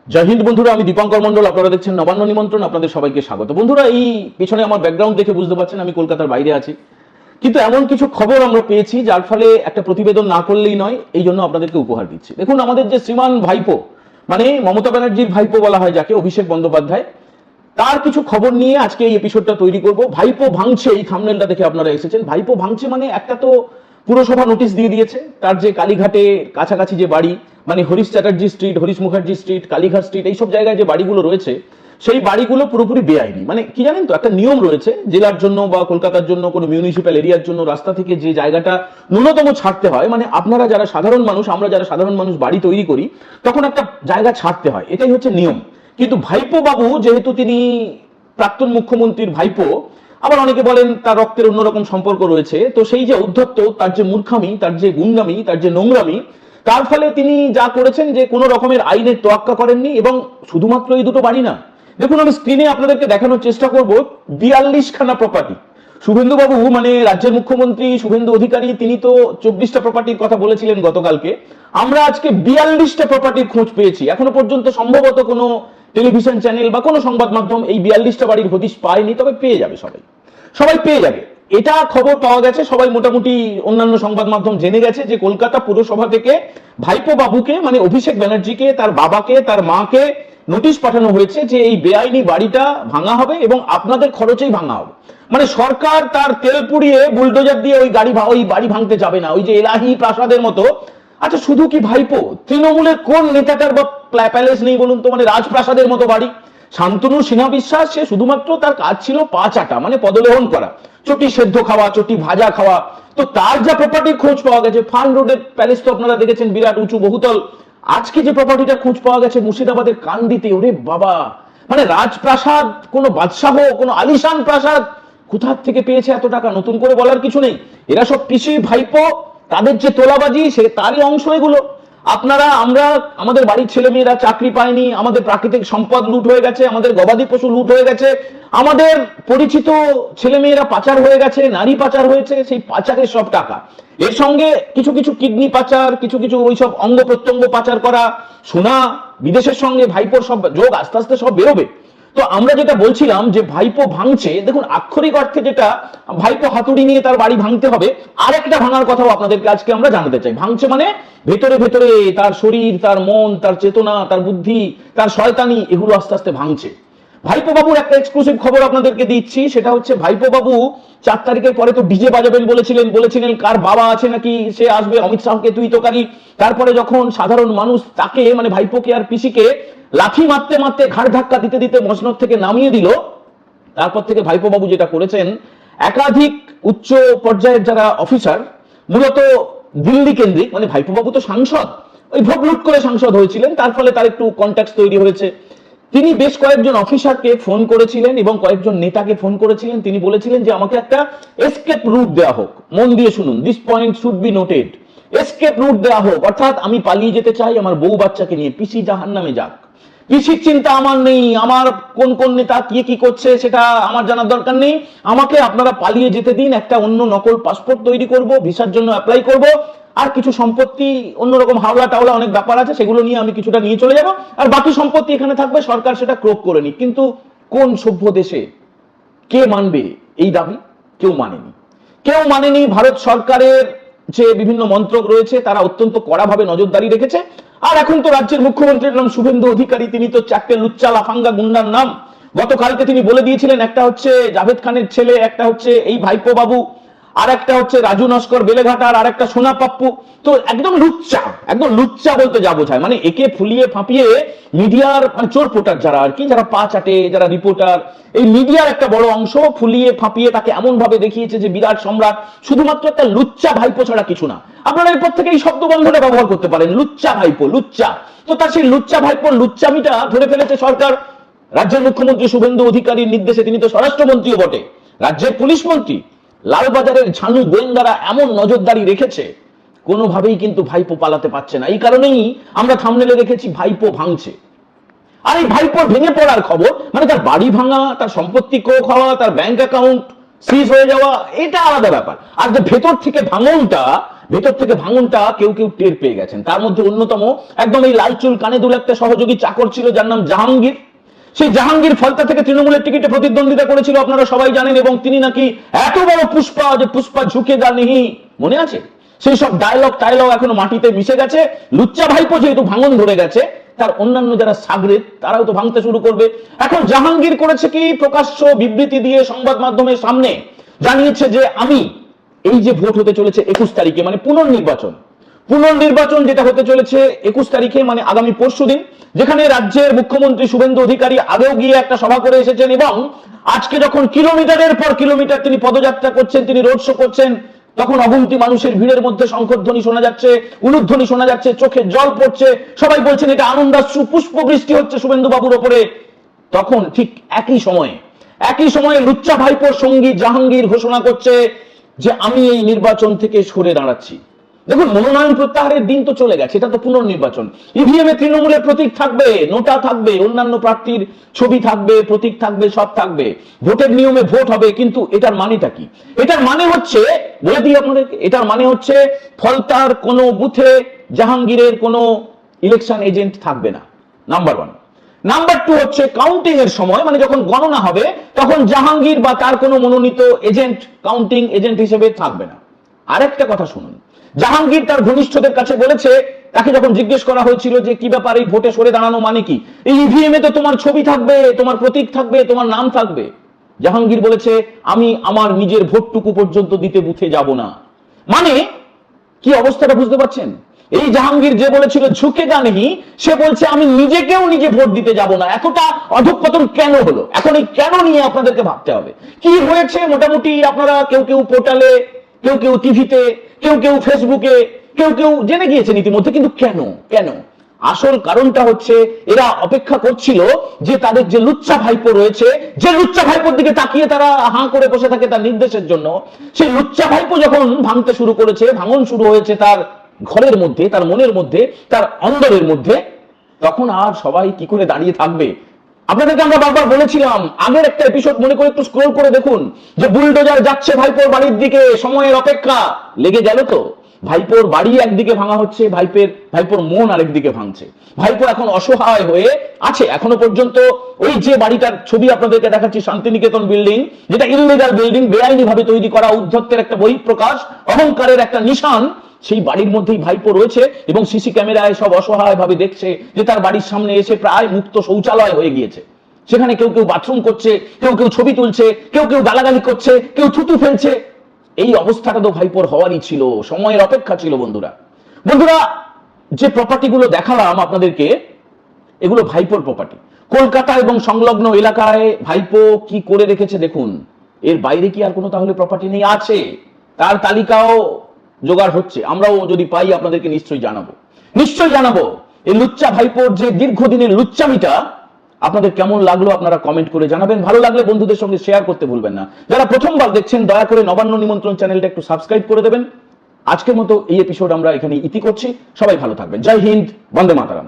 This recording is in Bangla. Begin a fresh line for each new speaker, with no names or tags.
জয় হিন্দ বন্ধুরা, আমি দীপঙ্কর মন্ডল। আপনারা দেখছেন নবান্ন নিমন্ত্রণ। আপনাদের সবাইকে স্বাগত। বন্ধুরা, এই পিছনে আমার ব্যাকগ্রাউন্ড দেখে বুঝতে পারছেন আমি কলকাতার বাইরে আছি, কিন্তু এমন কিছু খবর আমরা পেয়েছি যার ফলে একটা প্রতিবেদন না করলেই নয়, এই জন্য আপনাদেরকে উপহার দিচ্ছি। দেখুন, আমাদের যে শ্রীমান ভাইপো, মানে মমতা ব্যানার্জির ভাইপো বলা হয় যাকে, অভিষেক বন্দ্যোপাধ্যায়, তার কিছু খবর নিয়ে আজকে এই এপিসোডটা তৈরি করব। ভাইপো ভাঙছে, এই থাম্বনেলটা দেখে আপনারা এসেছেন। ভাইপো ভাঙছে মানে একটা তো পুরসভা নোটিশ দিয়ে দিয়েছে, তার যে কালীঘাটে কাছাকাছি যে বাড়ি, মানে Harish Chatterjee street, Harish Mukherjee street, Kalighat street, এইসব জায়গায় যে বাড়িগুলো রয়েছে সেই বাড়িগুলো পুরোপুরি বেআইনি। মানে কি জানেন তো, একটা নিয়ম রয়েছে জেলার জন্য বা কলকাতার জন্য, কোনো মিউনিসিপ্যাল এরিয়ার জন্য রাস্তা থেকে যে জায়গাটা ন্যূনতম ছাড়তে হয়, মানে আপনারা যারা সাধারণ মানুষ, আমরা যারা সাধারণ মানুষ বাড়ি তৈরি করি, তখন একটা জায়গা ছাড়তে হয়, এটাই হচ্ছে নিয়ম। কিন্তু ভাইপো বাবু, যেহেতু তিনি প্রাক্তন মুখ্যমন্ত্রীর ভাইপো, আবার অনেকে বলেন তার রক্তের অন্যরকম সম্পর্ক রয়েছে, তো সেই যে উদ্ধত্ত, তার যে মূর্খামি, তার যে গুন্ডামি, তার যে নোংরামি, তার ফলে তিনি যা করেছেন যে কোনো রকমের আইনের তোয়াক্কা করেননি। এবং শুধুমাত্র এই দুটো বাড়ি না, দেখুন আমি স্ক্রিনে আপনাদেরকে দেখানোর চেষ্টা করব 42খানা প্রপার্টি। শুভেন্দু বাবু, মানে রাজ্যের মুখ্যমন্ত্রী শুভেন্দু অধিকারী, তিনি তো 24টা প্রপার্টির কথা বলেছিলেন গতকালকে। আমরা আজকে 42টা প্রপার্টির খোঁজ পেয়েছি। এখনো পর্যন্ত সম্ভবত কোনো টেলিভিশন চ্যানেল বা কোনো সংবাদ মাধ্যম এই 42টা বাড়ির হদিশ পায়নি, তবে পেয়ে যাবে, সবাই পেয়ে যাবে। এটা খবর পাওয়া গেছে, সবাই মোটামুটি অন্যান্য সংবাদ মাধ্যম জেনে গেছে যে কলকাতা পুরসভা থেকে ভাইপো বাবুকে, মানে অভিষেক ব্যানার্জিকে, তার বাবাকে, তার মাকে নোটিশ পাঠানো হয়েছে যে এই বেআইনি বাড়িটা ভাঙা হবে এবং আপনাদের খরচেই ভাঙা হবে। মানে সরকার তার তেল পুড়িয়ে বুলডোজার দিয়ে ওই বাড়ি ভাঙতে যাবে না, ওই যে এলাহি প্রাসাদের মতো। আচ্ছা, শুধু কি ভাইপো, তৃণমূলের কোন নেতাটার বা প্যালেস নেই বলুন তো, মানে রাজপ্রাসাদের মতো বাড়ি? শান্তনু সিনহা বিশ্বাস, সে শুধুমাত্র তার কাজ ছিল পা চাটা, মানে পদলেহন করা, চটি সেদ্ধ খাওয়া, চটি ভাজা খাওয়া। তো তার যা প্রপার্টির খোঁজ পাওয়া গেছে, ফার্ম রোডের প্যালেস তো আপনারা দেখেছেন, বিরাট উঁচু বহুতল। আজকে যে প্রপার্টিটা খোঁজ পাওয়া গেছে মুর্শিদাবাদের কান্দিতে, ওরে বাবা, মানে রাজপ্রাসাদ, কোনো বাদশাহ, কোনো আলিশান প্রাসাদ, কোথা থেকে পেয়েছে এত টাকা? নতুন করে বলার কিছু নেই, এরা সব পিসি ভাইপো, তাদের যে তোলাবাজি সে তারই অংশ এগুলো। আপনারা, আমরা, আমাদের বাড়ির ছেলে মেয়েরা চাকরি পায়নি, আমাদের প্রাকৃতিক সম্পদ লুট হয়ে গেছে, আমাদের গবাদি পশু লুট হয়ে গেছে, আমাদের পরিচিত ছেলে মেয়েরা পাচার হয়ে গেছে, নারী পাচার হয়েছে, সেই পাচারের সব টাকা, এর সঙ্গে কিছু কিছু কিডনি পাচার, কিছু কিছু ওইসব অঙ্গ প্রত্যঙ্গ পাচার করা, সোনা বিদেশের সঙ্গে ভাইপোর সব যোগ আস্তে আস্তে সব বেরোবে। তো আমরা যেটা বলছিলাম যে ভাইপো ভাঙছে, দেখুন আক্ষরিক অর্থে যেটা, ভাইপো হাতুড়ি নিয়ে তার বাড়ি ভাঙতে হবে, আরেকটা ভাঙার কথাও আপনাদেরকে আজকে আমরা জানাতে চাই। ভাঙছে মানে ভেতরে ভেতরে তার শরীর, তার মন, তার চেতনা, তার বুদ্ধি, তার শয়তানি, এগুলো আস্তে আস্তে ভাঙছে। ভাইপো বাবুর একটা এক্সক্লুসিভ খবর আপনাদেরকে দিচ্ছি, সেটা হচ্ছে ভাইপো বাবু 4 তারিখের পরে তো ডিজে বাজাবেন বলেছিলেন কার বাবা আছে নাকি সে আসবে, অমিত শাহকে তুই তোকারি। তারপরে যখন সাধারণ মানুষ তাকে, মানে ভাইপোকে আর পিসিকে লাঠি মারতে মারতে, ঘাড় ধাক্কা দিতে দিতে মসনদ থেকে নামিয়ে দিল, তারপর থেকে ভাইপো বাবু যেটা করেছেন, একাধিক উচ্চ পর্যায়ের যারা অফিসার, মূলত দিল্লি কেন্দ্রিক, মানে ভাইপো বাবু তো সাংসদ, ওই ভোট লুট করে সাংসদ হয়েছিলেন, তার ফলে তার একটু কন্ট্যাক্ট তৈরি হয়েছে। তিনি বেশ কয়েকজন অফিসারকে ফোন করেছিলেন এবং কয়েকজন নেতাকে ফোন করেছিলেন। তিনি বলেছিলেন যে আমাকে একটা এসকেপ রুট দেওয়া হোক। মন দিয়ে শুনুন, this point should be noted. Escape route দেওয়া হোক, অর্থাৎ আমি পালিয়ে যেতে চাই আমার বউ বাচ্চাকে নিয়ে, পিসি জাহান্নামে যাক, পিসির চিন্তা আমার নেই, আমার কোন কোন নেতা কি করছে সেটা আমার জানার দরকার নেই, আমাকে আপনারা পালিয়ে যেতে দিন, একটা অন্য নকল পাসপোর্ট তৈরি করব, ভিসার জন্য অ্যাপ্লাই করব, আর কিছু সম্পত্তি অন্যরকম হাওলা টাওলা অনেক ব্যাপার আছে, সেগুলো নিয়ে আমি কিছুটা নিয়ে চলে যাব, আর বাকি সম্পত্তি এখানে থাকবে, সরকার সেটা ক্রোপ করে নি। কিন্তু কোন সভ্য দেশে কে মানবে এই দাবি? কেউ মানেনি। ভারত সরকারের যে বিভিন্ন মন্ত্রক রয়েছে তারা অত্যন্ত কড়াভাবে নজরদারি রেখেছে। আর এখন তো রাজ্যের মুখ্যমন্ত্রীর নাম শুভেন্দু অধিকারী, তিনি তো 4টে লুচ্চা লাফাঙ্গা গুন্ডার নাম গতকালকে তিনি বলে দিয়েছিলেন। একটা হচ্ছে জাভেদ খানের ছেলে, একটা হচ্ছে এই ভাইপো বাবু, আর একটা হচ্ছে রাজু নস্কর বেলেঘাটার, আর একটা সোনা পাপ্পু। তো একদম লুচ্চা বলতে যা বোঝায়, মানে একে ফুলিয়ে ফাঁপিয়ে মিডিয়ার, মানে চোর পোটার যারা আর কি, যারা পা চাটে, যারা রিপোর্টার, এই মিডিয়ার একটা বড় অংশ ফুলিয়ে ফাঁপিয়ে তাকে এমন ভাবে দেখিয়েছে যে বিরাট সম্রাট, শুধুমাত্র একটা লুচ্চা ভাইপো ছাড়া কিছু না। আপনারা এরপর থেকে এই শব্দ বন্ধটা ব্যবহার করতে পারেন, লুচ্চা ভাইপো, লুচ্চা। তো তার সেই লুচ্চা ভাইপোর লুচ্চামিটা ধরে ফেলেছে সরকার। রাজ্যের মুখ্যমন্ত্রী শুভেন্দু অধিকারীর নির্দেশে, তিনি তো স্বরাষ্ট্রমন্ত্রীও বটে, রাজ্যের পুলিশ মন্ত্রী, লালবাজারের ঝানু গোয়েন্দারা এমন নজরদারি রেখেছে, কোনোভাবেই কিন্তু ভাইপো পালাতে পারছে না। এই কারণেই আমরা থাম্বনেলে রেখেছি ভাইপো ভাঙছে। আর এই ভাইপোর ভেঙে পড়ার খবর, মানে তার বাড়ি ভাঙা, তার সম্পত্তি ক্রোক হওয়া, তার ব্যাংক অ্যাকাউন্ট সিজ হয়ে যাওয়া, এটা আলাদা ব্যাপার। আর যে ভেতর থেকে ভাঙনটা, ভেতর থেকে ভাঙনটা কেউ কেউ টের পেয়ে গেছেন। তার মধ্যে অন্যতম একদম এই লাল চুল কানে দুল একটা সহযোগী চাকর ছিল যার নাম জাহাঙ্গীর। সেই জাহাঙ্গীর ফলতা থেকে তৃণমূলের টিকিটে প্রতিদ্বন্দ্বিতা করেছিল, আপনারা সবাই জানেন, এবং তিনি নাকি এত বড় পুষ্পা যে পুষ্পা ঝুঁকে গা নেহি, মনে আছে? সেই সব ডায়লগ এখনো মাটিতে মিশে গেছে। লুচ্চা ভাইপো যেহেতু ভাঙন ধরে গেছে, তার অন্যান্য যারা সাগরেদ তারাও তো ভাঙতে শুরু করবে। এখন জাহাঙ্গীর করেছে কি, প্রকাশ্য বিবৃতি দিয়ে সংবাদ মাধ্যমের সামনে জানিয়েছে যে আমি এই যে ভোট হতে চলেছে 21 তারিখে, মানে পুনর্নির্বাচন যেটা হতে চলেছে 21 তারিখে, মানে আগামী পরশুদিন, যেখানে রাজ্যের মুখ্যমন্ত্রী শুভেন্দু অধিকারী আগেও গিয়ে একটা সভা করে এসেছেন, এবং আজকে যখন কিলোমিটারের পর কিলোমিটার তিনি পদযাত্রা করছেন, তিনি রোড শো করছেন, তখন অগুন্তি মানুষের ভিড়ের মধ্যে শঙ্খধ্বনি শোনা যাচ্ছে, উলুধ্বনি শোনা যাচ্ছে, চোখে জল পড়ছে, সবাই বলছেন এটা আনন্দাশ্রু, পুষ্প বৃষ্টি হচ্ছে শুভেন্দু বাবুর ওপরে। তখন ঠিক একই সময়ে লুচ্চা ভাইপোর সঙ্গী জাহাঙ্গীর ঘোষণা করছে যে আমি এই নির্বাচন থেকে সরে দাঁড়াচ্ছি। দেখুন, মনোনয়ন প্রত্যাহারের দিন তো চলে গেছে, এটা তো পুনর্নির্বাচন। ইভিএম এ তৃণমূলের প্রতীক থাকবে, নোটা থাকবে, অন্যান্য প্রার্থীর ছবি থাকবে, প্রতীক থাকবে, সব থাকবে, ভোটের নিয়মে ভোট হবে। কিন্তু এটার মানেটা কি? এটার মানে হচ্ছে, বলে দিই আপনাদেরকে, এটার মানে হচ্ছে ফলতার কোনো বুথে জাহাঙ্গীরের কোনো ইলেকশন এজেন্ট থাকবে না, নাম্বার 1। নাম্বার 2 হচ্ছে কাউন্টিং এর সময়, মানে যখন গণনা হবে, তখন জাহাঙ্গীর বা তার কোনো মনোনীত এজেন্ট কাউন্টিং এজেন্ট হিসেবে থাকবে না। আরেকটা কথা শুনুন, জাহাঙ্গীর তার ঘনিষ্ঠদের কাছে বলেছে, তাকে যখন জিজ্ঞেস করা হয়েছিল যে কি ব্যাপার এই ভোটে সরে দাঁড়ানো মানে কি, এই ইভিএম এ তো তোমার ছবি থাকবে, তোমার প্রতীক থাকবে, তোমার নাম থাকবে। জাহাঙ্গীর বলেছে আমি আমার নিজের ভোটটুকু পর্যন্ত দিতে বুথে যাব না। মানে কি অবস্থাটা বুঝতে পারছেন? এই জাহাঙ্গীর যে বলেছিল ঝুঁকে গা নেহি, সে বলছে আমি নিজেকেও নিজে ভোট দিতে যাব না। এতটা অধঃপতন কেন হলো? এখন এই কেন নিয়ে আপনাদেরকে ভাবতে হবে। কি হয়েছে মোটামুটি আপনারা কেউ পোর্টালে, কেউ টিভিতে, কেউ ফেসবুকে, কেউ জেনে গিয়েছেন ইতিমধ্যে। কিন্তু কেন? আসল কারণটা হচ্ছে এরা অপেক্ষা করছিল যে তাদের যে লুচ্চা ভাইপো রয়েছে, যে লুচ্চা ভাইপোর দিকে তাকিয়ে তারা হাঁ করে বসে থাকে তার নির্দেশের জন্য, সেই লুচ্চা ভাইপো যখন ভাঙতে শুরু করেছে, ভাঙন শুরু হয়েছে তার ঘরের মধ্যে, তার মনের মধ্যে, তার অন্দরের মধ্যে, তখন আর সবাই কি করে দাঁড়িয়ে থাকবে? আপনাদেরকে আমরা বারবার বলেছিলাম, আগের একটা এপিসোড মনে করে একটু স্ক্রল করে দেখুন, যে বুলডোজার যাচ্ছে ভাইপোর বাড়ির দিকে, সময়ের অপেক্ষা লেগে গেল তো। ভাইপোর বাড়ি একদিকে ভাঙা হচ্ছে, ভাইপোর মন আরেকদিকে ভাঙছে। ভাইপো এখন অসহায় হয়ে আছে। এখনো পর্যন্ত ওই যে বাড়িটার ছবি আপনাদেরকে দেখাচ্ছি, শান্তিনিকেতন বিল্ডিং, যেটা ইললিগাল বিল্ডিং, বেআইনি ভাবে তৈরি করা, উদ্ধত্তের একটা বহিঃপ্রকাশ, অহংকারের একটা নিশান, সেই বাড়ির মধ্যেই ভাইপো রয়েছে, এবং সিসি ক্যামেরায় সব অসহায় ভাবে দেখছে যে তার বাড়ির সামনে এসে প্রায় মুক্ত শৌচালয় হয়ে গিয়েছে। সেখানে কেউ বাথরুম করছে, কেউ ছবি তুলছে, কেউ গালাগালি করছে, কেউ থুতু ফেলছে। এই অবস্থাটা তো ভাইপোর হওয়ারই ছিল, সময়ের অপেক্ষা ছিল। বন্ধুরা, যে প্রপার্টিগুলো দেখালাম আপনাদেরকে, এগুলো ভাইপোর প্রপার্টি। কলকাতা এবং সংলগ্ন এলাকায় ভাইপো কি করে রেখেছে দেখুন। এর বাইরে কি আর কোনো তাহলে প্রপার্টি নেই? আছে, তার তালিকাও জোগাড় হচ্ছে। আমরাও যদি পাই আপনাদেরকে নিশ্চয়ই জানাবো। এই লুচ্চা ভাইপোর যে দীর্ঘদিনের লুচ্চামিটা আপনাদের কেমন লাগলো আপনারা কমেন্ট করে জানাবেন। ভালো লাগলে বন্ধুদের সঙ্গে শেয়ার করতে ভুলবেন না। যারা প্রথমবার দেখছেন দয়া করে নবান্ন নিমন্ত্রণ চ্যানেলটা একটু সাবস্ক্রাইব করে দেবেন। আজকের মতো এই এপিসোড আমরা এখানে ইতি করছি। সবাই ভালো থাকবেন। জয় হিন্দ, বন্দে মাতরম।